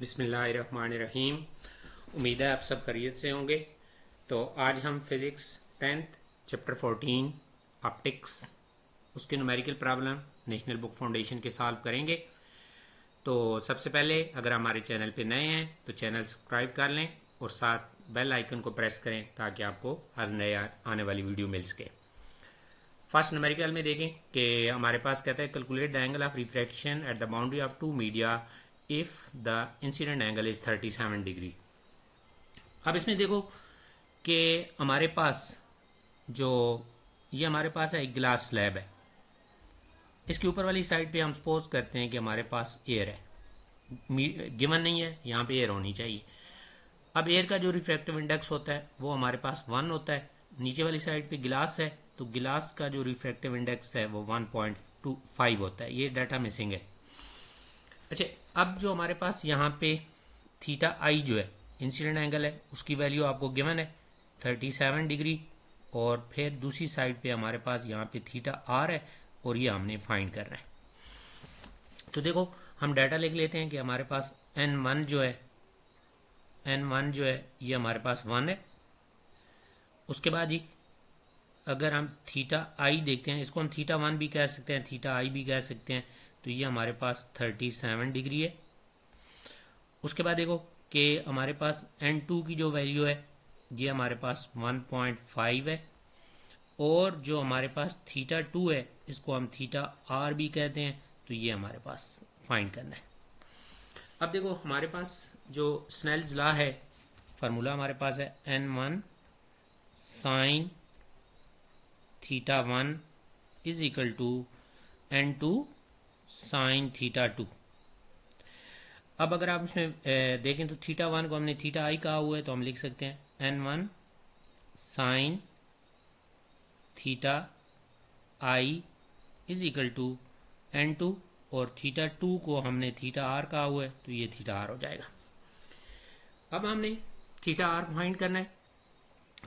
बिस्मिल्लाहिर्रहमानिर्रहीम। उम्मीद है आप सब खैरियत से होंगे। तो आज हम फिज़िक्स 10th चैप्टर 14 ऑप्टिक्स उसके numerical problem national book foundation के सॉल्व करेंगे। तो सबसे पहले अगर हमारे चैनल पे नए हैं तो चैनल सब्सक्राइब कर लें और साथ बेल आइकन को प्रेस करें ताकि आपको हर नए आने वाली वीडियो मिल सके। फर्स्ट न्यूमेरिकल में देखें कि हमारे पास कहता है calculate the angle of refraction at the boundary of two media if the incident angle is 37 degree. अब इसमें देखो कि हमारे पास जो ये हमारे पास है एक ग्लास स्लैब है। इसके ऊपर वाली साइड पे हम सपोज करते हैं कि हमारे पास एयर है, गिवन नहीं है, यहाँ पे एयर होनी चाहिए। अब एयर का जो रिफ्रैक्टिव इंडेक्स होता है वो हमारे पास 1 होता है। नीचे वाली साइड पे गिलास है तो गिलास का जो रिफ्रैक्टिव इंडेक्स है वो 1.25 होता है। ये डाटा मिसिंग है। अच्छा, अब जो हमारे पास यहाँ पे थीटा आई जो है इंसिडेंट एंगल है उसकी वैल्यू आपको गिवन है 37 डिग्री। और फिर दूसरी साइड पे हमारे पास यहाँ पे थीटा आर है और ये हमने फाइंड करना है। तो देखो हम डाटा लिख लेते हैं कि हमारे पास N1 जो है ये हमारे पास 1 है। उसके बाद ही अगर हम थीटा आई देखते हैं, इसको हम थीटा 1 भी कह सकते हैं, थीटा आई भी कह सकते हैं। तो ये हमारे पास 37 डिग्री है। उसके बाद देखो कि हमारे पास N2 की जो वैल्यू है ये हमारे पास 1.5 है। और जो हमारे पास थीटा 2 है इसको हम थीटा आर भी कहते हैं। तो ये हमारे पास फाइंड करना है। अब देखो हमारे पास जो स्नेल्स लॉ है, फार्मूला हमारे पास है N1 sine theta 1 is equal to N2 sine theta 2। अब अगर आप इसमें देखें तो थीटा 1 को हमने थीटा आई कहा हुआ है तो हम लिख सकते हैं N1 sine theta i is equal to N2 और थीटा 2 को हमने थीटा आर कहा हुआ है तो ये थीटा आर हो जाएगा। अब हमने थीटा आर फाइंड करना है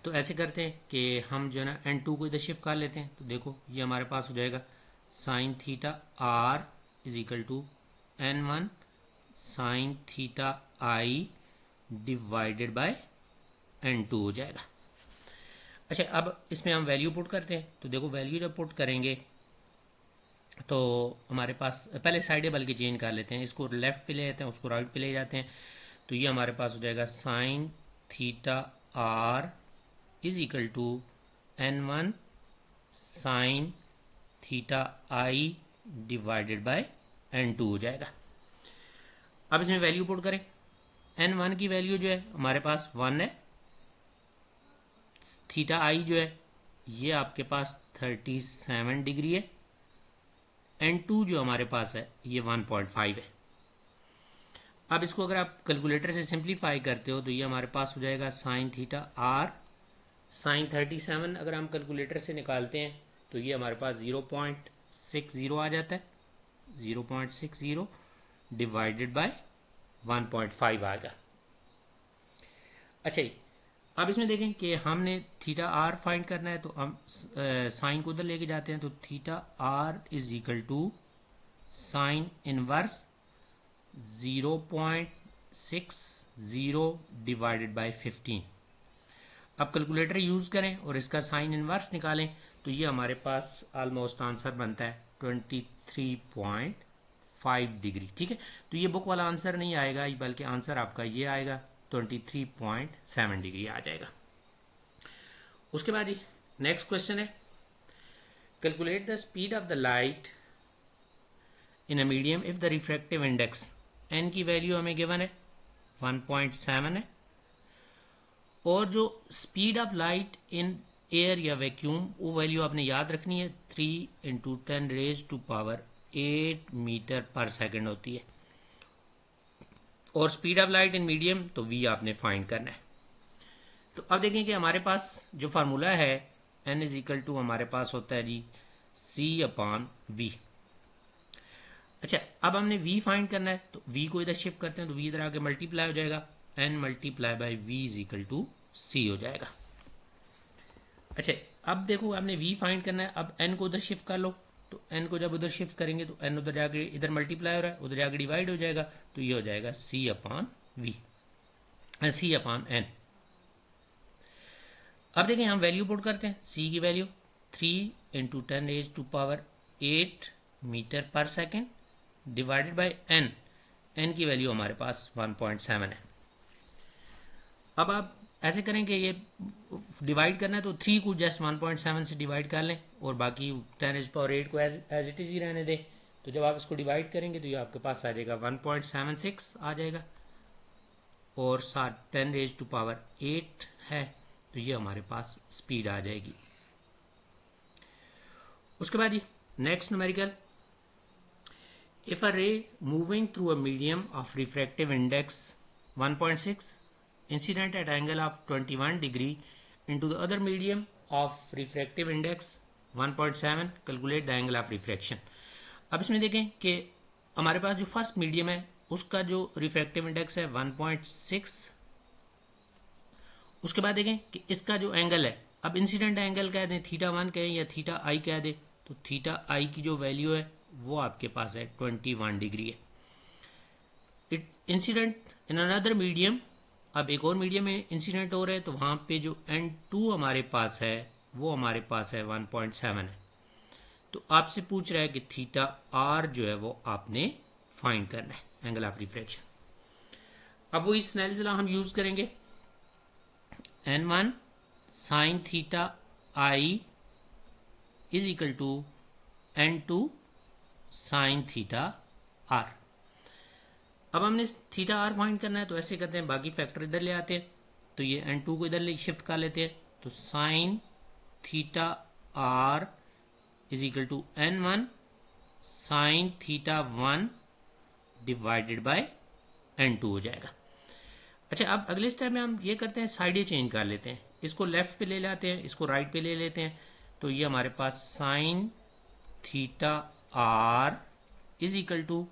तो ऐसे करते हैं कि हम जो है ना N2 को इधर शिफ्ट कर लेते हैं। तो देखो ये हमारे पास हो जाएगा sine theta r is equal to N1 sine theta i divided by N2 हो जाएगा। अच्छा, अब इसमें हम वैल्यू पुट करते हैं। तो देखो वैल्यू जब पुट करेंगे तो हमारे पास पहले साइडेबल के चेंज कर लेते हैं, इसको लेफ्ट पे ले जाते हैं, उसको राइट पे ले जाते हैं। तो ये हमारे पास हो जाएगा sine theta r is equal to N1 sine theta i divided by N2 हो जाएगा। अब इसमें वैल्यू पुट करें। N1 की वैल्यू जो है हमारे पास 1 है। थीटा आई जो है ये आपके पास 37 डिग्री है। N2 जो हमारे पास है ये 1.5 है। अब इसको अगर आप कैलकुलेटर से सिंप्लीफाई करते हो तो ये हमारे पास हो जाएगा साइन थीटा आर साइन 37 अगर हम कैलकुलेटर से निकालते हैं तो ये हमारे पास 0.60 आ जाता है। 0.60 डिवाइडेड बाय 1.5 आ गया। अच्छा जी, अब इसमें देखें कि हमने थीटा आर फाइंड करना है तो हम साइन को उधर लेके जाते हैं। तो theta r is equal to sine inverse 0.60 divided by 15। अब कैलकुलेटर यूज करें और इसका साइन इनवर्स निकालें तो ये हमारे पास ऑलमोस्ट आंसर बनता है 23.5 डिग्री। ठीक है, तो ये बुक वाला आंसर नहीं आएगा बल्कि आंसर आपका ये आएगा 23.7 डिग्री आ जाएगा। उसके बाद ही नेक्स्ट क्वेश्चन है calculate the speed of the light in a medium if the refractive index N की वैल्यू हमें गिवन है 1.7 है। और जो speed of light in air या वैक्यूम वो वैल्यू आपने याद रखनी है 3 × 10⁸ मीटर पर सेकेंड होती है। और speed of light in medium तो v आपने फाइंड करना है। तो अब देखें कि हमारे पास जो फार्मूला है n इज इक्वल टू हमारे पास होता है जी c/v। अच्छा, अब हमने v फाइंड करना है तो v को इधर शिफ्ट करते हैं तो v इधर आके मल्टीप्लाई हो जाएगा n multiply by v is equal to c हो जाएगा। अच्छा, अब देखो हमने v फाइंड करना है, अब n को उधर शिफ्ट कर लो तो तो n को जब उधर शिफ्ट करेंगे तो n उधर जाके इधर मल्टीप्लाई हो रहा है, उधर जाके डिवाइड हो जाएगा, तो ये हो जाएगा c अपॉन n। अब देखें हम वैल्यू पुट करते हैं, c की वैल्यू 3 इंटू 10⁸ मीटर पर सेकेंड डिवाइडेड बाई n की वैल्यू हमारे पास 1.7 है। अब आप ऐसे करें कि ये डिवाइड करना है तो 3 को जस्ट 1.7 से डिवाइड कर लें और बाकी 10⁸ को एज इट इज ही रहने दें। तो जब आप इसको डिवाइड करेंगे तो ये आपके पास आ जाएगा 1.76 आ जाएगा, और 10⁸ है तो ये हमारे पास स्पीड आ जाएगी। उसके बाद जी नेक्स्ट न्यूमेरिकल, इफ अ रे moving through a medium of refractive index 1.6 incident at angle of 21 degree into the other medium of refractive index 1.7, calculate the angle of refraction। अब इसमें देखें कि हमारे पास जो फर्स्ट मीडियम है उसका जो रिफ्रैक्टिव इंडेक्स है 1.6, उसके बाद देखें कि इसका जो एंगल है, अब इंसिडेंट एंगल कह दें θ1 कहें या θi कह दें, तो θi की जो वैल्यू है वो आपके पास है 21 डिग्री है। It's incident in another medium, अब एक और मीडियम में इंसिडेंट हो रहा है तो वहां पे जो n2 हमारे पास है वो हमारे पास है 1.7 है। तो आपसे पूछ रहा है कि θr जो है वो आपने फाइंड करना है, एंगल ऑफ रिफ्रैक्शन। अब वो इस स्नेल्स लॉ हम यूज करेंगे, n1 sin θi is equal to n2 sin θr। अब हमने θr फाइंड करना है तो ऐसे करते हैं, बाकी फैक्टर इधर ले आते हैं, तो ये n2 को इधर ले शिफ्ट कर लेते हैं, तो sin θr is equal to n1 sin θ1 divided by n2 हो जाएगा। अच्छा, अब अगले स्टेप में हम ये करते हैं, साइडें चेंज कर लेते हैं, इसको लेफ्ट पे ले लाते हैं, इसको राइट पे ले लेते हैं, तो ये हमारे पास sin θr is equal to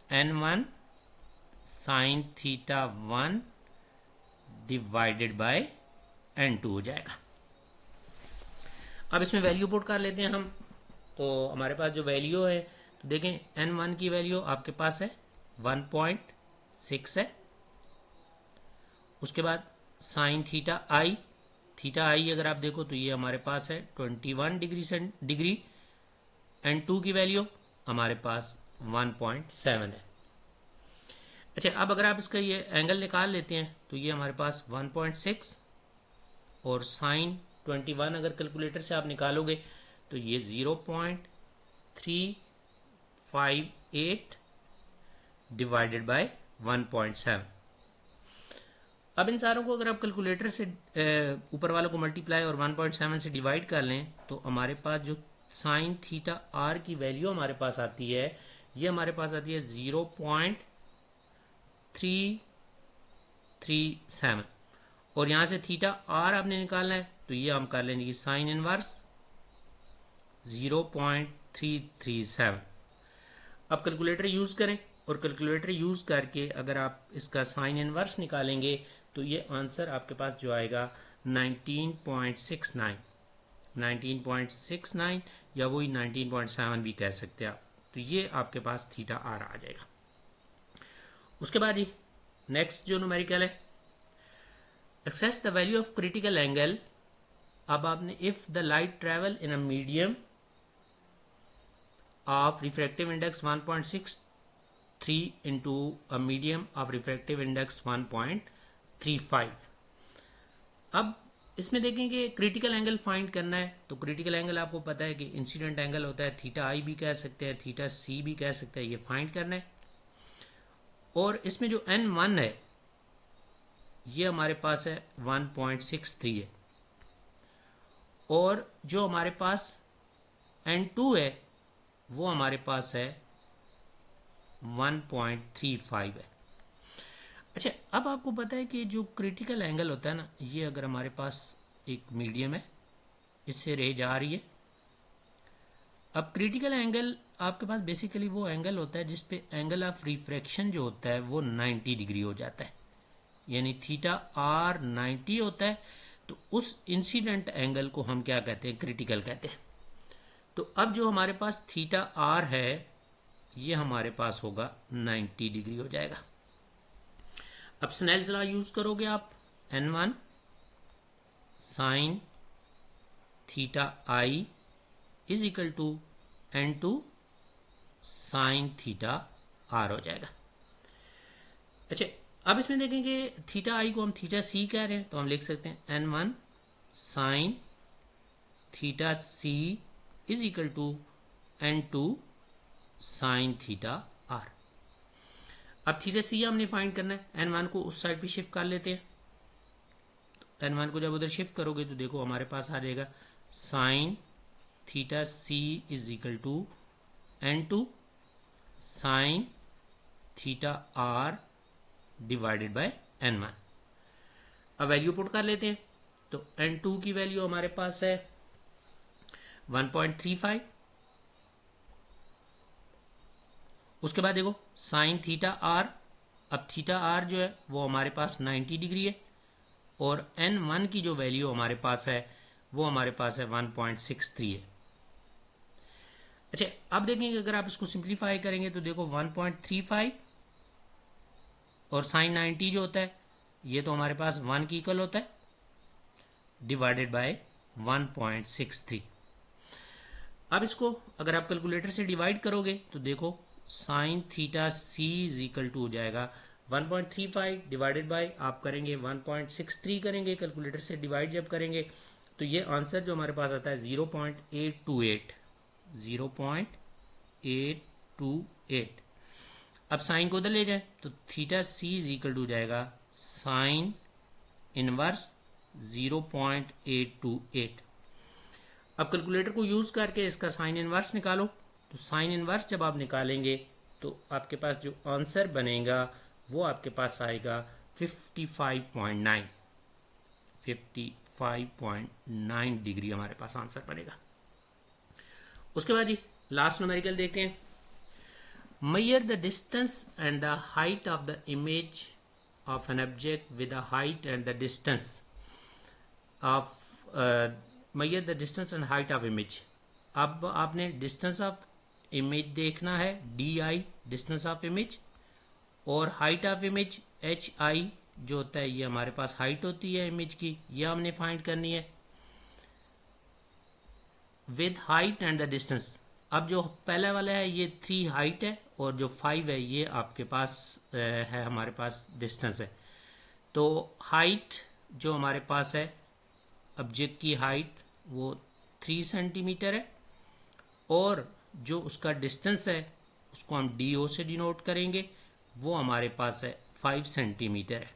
n1 sin θ1 divided by n2 हो जाएगा। अब इसमें वैल्यू पुट कर लेते हैं हम, तो हमारे पास जो वैल्यू है तो देखें n1 की वैल्यू आपके पास है 1.6 है। उसके बाद sin θi अगर आप देखो तो ये हमारे पास है 21 डिग्री, n2 की वैल्यू हमारे पास 1.7 है। अच्छा, अब अगर आप इसका ये एंगल निकाल लेते हैं तो ये हमारे पास 1.6 और sin 21 अगर कैलकुलेटर से आप निकालोगे तो ये 0.358 डिवाइडेड बाय 1.7। अब इन सारों को अगर आप कैलकुलेटर से ऊपर वालों को मल्टीप्लाई और 1.7 से डिवाइड कर लें तो हमारे पास जो sin θr की वैल्यू हमारे पास आती है, ये हमारे पास आती है 0.337, और यहां से θr आपने निकालना है तो ये हम कर लेंगे साइन इनवर्स 0.337। अब कैलकुलेटर यूज करें और कैलकुलेटर यूज करके अगर आप इसका साइन इनवर्स निकालेंगे तो ये आंसर आपके पास जो आएगा 19.69 या वही 19.7 भी कह सकते हैं आप, तो ये आपके पास θr आ जाएगा। उसके बाद ही नेक्स्ट जो न्यूमेरिकल है, access the value of critical angle. अब आपने if the light travel in a medium of refractive index 1.63 into a medium of refractive index 1.35। अब इसमें देखेंगे क्रिटिकल एंगल फाइंड करना है, तो क्रिटिकल एंगल आपको पता है कि इंसिडेंट एंगल होता है, θi भी कह सकते हैं, θc भी कह सकते हैं, ये फाइंड करना है। और इसमें जो n1 है ये हमारे पास है 1.63 है, और जो हमारे पास n2 है वो हमारे पास है 1.35 है। अच्छा, अब आपको पता है कि जो क्रिटिकल एंगल होता है ना, ये अगर हमारे पास एक मीडियम है, इससे रे जा रही है, अब क्रिटिकल एंगल आपके पास बेसिकली वो एंगल होता है जिसपे एंगल ऑफ रिफ्रैक्शन जो होता है वो 90 डिग्री हो जाता है, यानी θr 90 होता है, तो उस इंसिडेंट एंगल को हम क्या कहते हैं, क्रिटिकल कहते हैं। तो अब जो हमारे पास थीटा आर है ये हमारे पास होगा 90 डिग्री हो जाएगा। अब स्नेल्स लॉ यूज करोगे आप, n1 sine theta i is equal to n2 sine theta r हो जाएगा। अच्छा, अब इसमें देखेंगे थीटा आई को हम थीटा सी कह रहे हैं, तो हम लिख सकते हैं n1 sine theta c is equal to n2 sine theta r. अब थीटा सी हमने फाइंड करना है, n1 को उस साइड पे शिफ्ट कर लेते हैं। तो n1 को जब उधर शिफ्ट करोगे तो देखो हमारे पास आ जाएगा sine theta c is equal to n2 sine theta r divided by n1। अब वैल्यू पुट कर लेते हैं, तो n2 की वैल्यू हमारे पास है 1.35। उसके बाद देखो साइन थीटा आर, अब थीटा आर जो है वो हमारे पास 90 डिग्री है, और n1 की जो वैल्यू हमारे पास है वो हमारे पास है 1.63 है। अच्छा, अब देखेंगे अगर आप इसको सिंप्लीफाई करेंगे तो देखो 1.35 और साइन 90 जो होता है ये तो हमारे पास 1 की इक्वल होता है, डिवाइडेड बाय 1.63। अब इसको अगर आप कैलकुलेटर से डिवाइड करोगे तो देखो sine theta c is equal to हो जाएगा 1.35 डिवाइडेड बाय आप करेंगे 1.63 करेंगे, कैलकुलेटर से डिवाइड जब करेंगे तो ये आंसर जो हमारे पास आता है 0.828। अब साइन को उधर ले जाए तो theta c is equal to हो जाएगा साइन इनवर्स 0.828। अब कैलकुलेटर को यूज करके इसका साइन इनवर्स निकालो, तो साइन इनवर्स जब आप निकालेंगे तो आपके पास जो आंसर बनेगा वो आपके पास आएगा 55.9 डिग्री हमारे पास आंसर बनेगा। उसके बाद जी लास्ट न्यूमेरिकल देखते हैं। Measure the distance and the height of the image of an object with the height and the distance of measure the distance and height of image. अब आपने डिस्टेंस ऑफ इमेज देखना है, D I distance of image, और height of image H I जो होता है ये हमारे पास हाइट होती है इमेज की, ये हमने फाइंड करनी है with height and the distance. अब जो पहले वाला है ये 3 हाइट है और जो 5 है ये आपके पास है हमारे पास डिस्टेंस है। तो हाइट जो हमारे पास है ऑब्जेक्ट की हाइट वो 3 सेंटीमीटर है, और जो उसका डिस्टेंस है उसको हम डी ओ से डिनोट करेंगे, वो हमारे पास है 5 सेंटीमीटर है।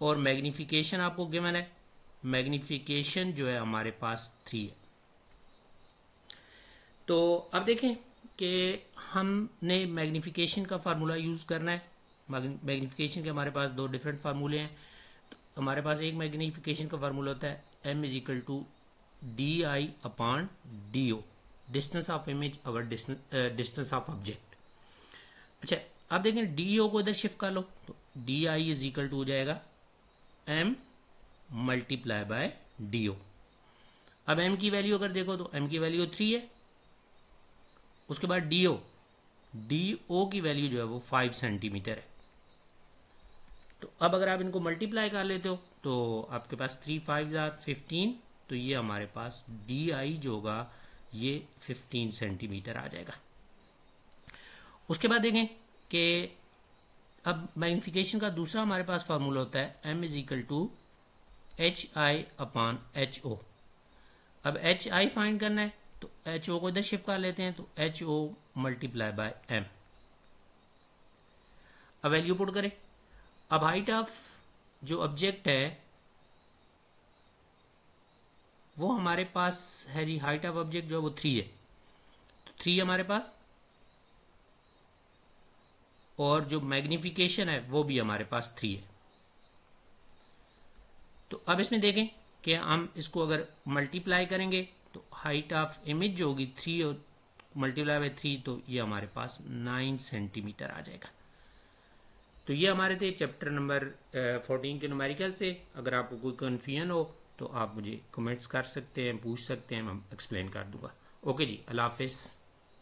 और मैग्निफिकेशन आपको गिवन है, मैग्निफिकेशन जो है हमारे पास 3 है। तो अब देखें कि हमने मैग्निफिकेशन का फार्मूला यूज़ करना है। मैग्निफिकेशन के हमारे पास 2 डिफरेंट फार्मूले हैं। तो हमारे पास एक मैग्निफिकेशन का फार्मूला होता है m is equal to d i upon d o, distance of image or distance of object. अच्छा, अब देखें डी ओ को इधर शिफ्ट कर लो, तो d i is equal to हो जाएगा m multiply by d o. अब m की वैल्यू अगर देखो तो m की वैल्यू 3 है। उसके बाद डी ओ की वैल्यू जो है वो 5 सेंटीमीटर है। तो अब अगर आप इनको मल्टीप्लाई कर लेते हो तो आपके पास 3 5 15, तो ये हमारे पास डी आई जो होगा ये 15 सेंटीमीटर आ जाएगा। उसके बाद देखें कि अब मैग्निफिकेशन का दूसरा हमारे पास फार्मूला होता है m is equal to h i upon h o. अब एच आई फाइंड करना है तो एच ओ को इधर शिफ्ट कर लेते हैं, तो h o multiply by m. अब वैल्यू पुट करें। अब हाइट ऑफ जो ऑब्जेक्ट है वो हमारे पास है जी, हाइट ऑफ ऑब्जेक्ट जो है वो 3 है, तो 3 हमारे पास, और जो मैग्निफिकेशन है वो भी हमारे पास 3 है। तो अब इसमें देखें कि हम इसको अगर मल्टीप्लाई करेंगे तो हाइट ऑफ इमेज जो होगी 3 और मल्टीप्लाई बाय 3, तो ये हमारे पास 9 सेंटीमीटर आ जाएगा। तो ये हमारे थे चैप्टर नंबर 14 के न्यूमेरिकल से। अगर आपको कोई कन्फ्यूजन हो तो आप मुझे कमेंट्स कर सकते हैं, पूछ सकते हैं, मैं एक्सप्लेन कर दूंगा। ओके जी, अल्लाह हाफिज़।